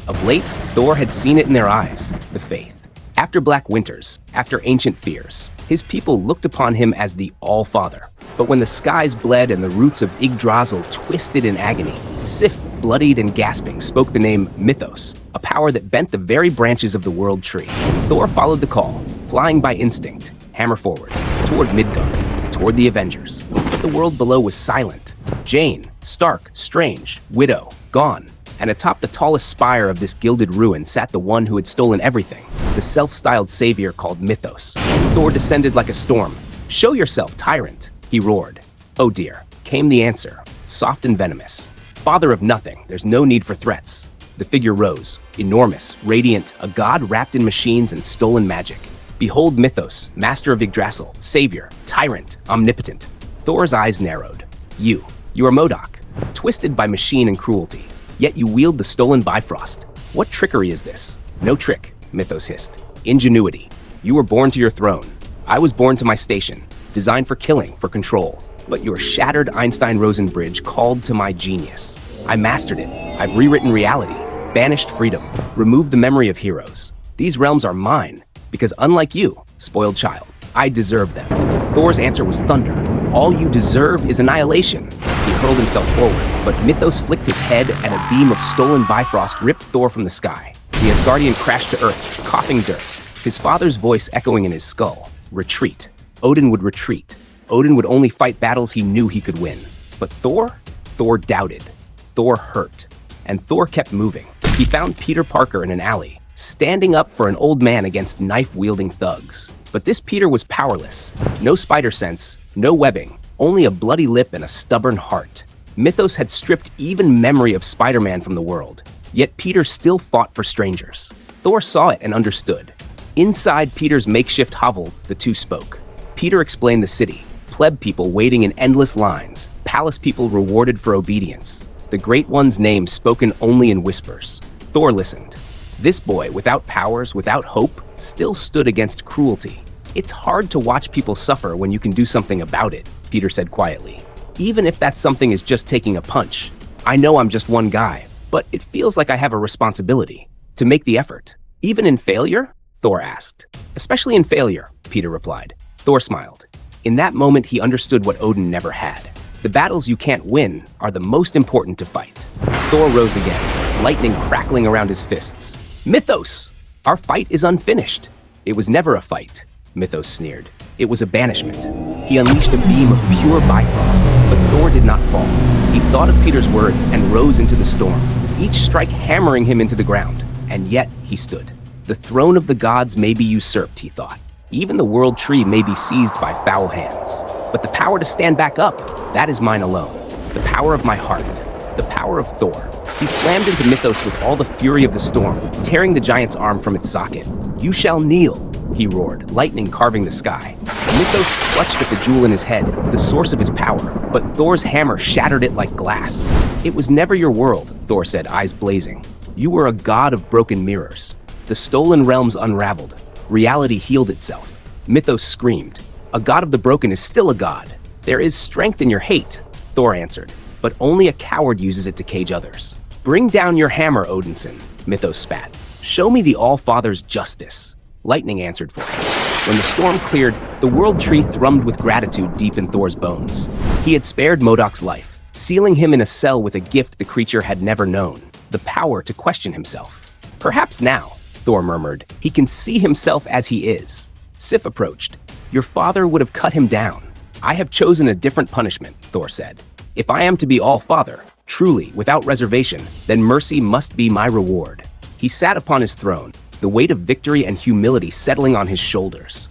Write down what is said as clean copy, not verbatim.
Of late, Thor had seen it in their eyes, the faith. After black winters, after ancient fears, his people looked upon him as the All-Father. But when the skies bled and the roots of Yggdrasil twisted in agony, Sif, bloodied and gasping, spoke the name Mythos, a power that bent the very branches of the world tree. Thor followed the call, flying by instinct, hammer forward, toward Midgard, toward the Avengers. But the world below was silent. Jane, Stark, Strange, Widow, gone. And atop the tallest spire of this gilded ruin sat the one who had stolen everything, the self-styled savior called Mythos. Thor descended like a storm. "Show yourself, tyrant," he roared. Oh dear, came the answer, soft and venomous. "Father of nothing, there's no need for threats." The figure rose, enormous, radiant, a god wrapped in machines and stolen magic. Behold Mythos, master of Yggdrasil, savior, tyrant, omnipotent. Thor's eyes narrowed. You are Modok, twisted by machine and cruelty. Yet you wield the stolen Bifrost. What trickery is this? No trick, Mythos hissed. Ingenuity. You were born to your throne. I was born to my station, designed for killing, for control. But your shattered Einstein-Rosen bridge called to my genius. I mastered it. I've rewritten reality, banished freedom, removed the memory of heroes. These realms are mine, because unlike you, spoiled child, I deserve them. Thor's answer was thunder. All you deserve is annihilation. He hurled himself forward, but Mythos flicked his head and a beam of stolen Bifrost ripped Thor from the sky. The Asgardian crashed to earth, coughing dirt, his father's voice echoing in his skull. Retreat. Odin would retreat. Odin would only fight battles he knew he could win. But Thor doubted. Thor hurt. And Thor kept moving. He found Peter Parker in an alley, standing up for an old man against knife-wielding thugs. But this Peter was powerless. No spider sense, no webbing, only a bloody lip and a stubborn heart. Mythos had stripped even memory of Spider-Man from the world. Yet Peter still fought for strangers. Thor saw it and understood. Inside Peter's makeshift hovel, the two spoke. Peter explained the city, pleb people waiting in endless lines, palace people rewarded for obedience, the Great One's name spoken only in whispers. Thor listened. This boy, without powers, without hope, still stood against cruelty. It's hard to watch people suffer when you can do something about it, Peter said quietly. Even if that something is just taking a punch. I know I'm just one guy, but it feels like I have a responsibility to make the effort. Even in failure? Thor asked. Especially in failure, Peter replied. Thor smiled. In that moment, he understood what Odin never had. The battles you can't win are the most important to fight. Thor rose again, lightning crackling around his fists. Mythos! Our fight is unfinished. It was never a fight, Mythos sneered. It was a banishment. He unleashed a beam of pure Bifrost, but Thor did not fall. He thought of Peter's words and rose into the storm, each strike hammering him into the ground. And yet he stood. The throne of the gods may be usurped, he thought. Even the world tree may be seized by foul hands. But the power to stand back up, that is mine alone. The power of my heart, the power of Thor. He slammed into Mythos with all the fury of the storm, tearing the giant's arm from its socket. You shall kneel, he roared, lightning carving the sky. Mythos clutched at the jewel in his head, the source of his power, but Thor's hammer shattered it like glass. It was never your world, Thor said, eyes blazing. You were a god of broken mirrors. The stolen realms unraveled. Reality healed itself. Mythos screamed. A god of the broken is still a god. There is strength in your hate, Thor answered, but only a coward uses it to cage others. Bring down your hammer, Odinson, Mythos spat. Show me the All-Father's justice. Lightning answered for him. When the storm cleared, the world tree thrummed with gratitude deep in Thor's bones. He had spared Modok's life, sealing him in a cell with a gift the creature had never known, the power to question himself. Perhaps now, Thor murmured, he can see himself as he is. Sif approached. Your father would have cut him down. I have chosen a different punishment, Thor said. If I am to be All-Father, truly, without reservation, then mercy must be my reward. He sat upon his throne, the weight of victory and humility settling on his shoulders.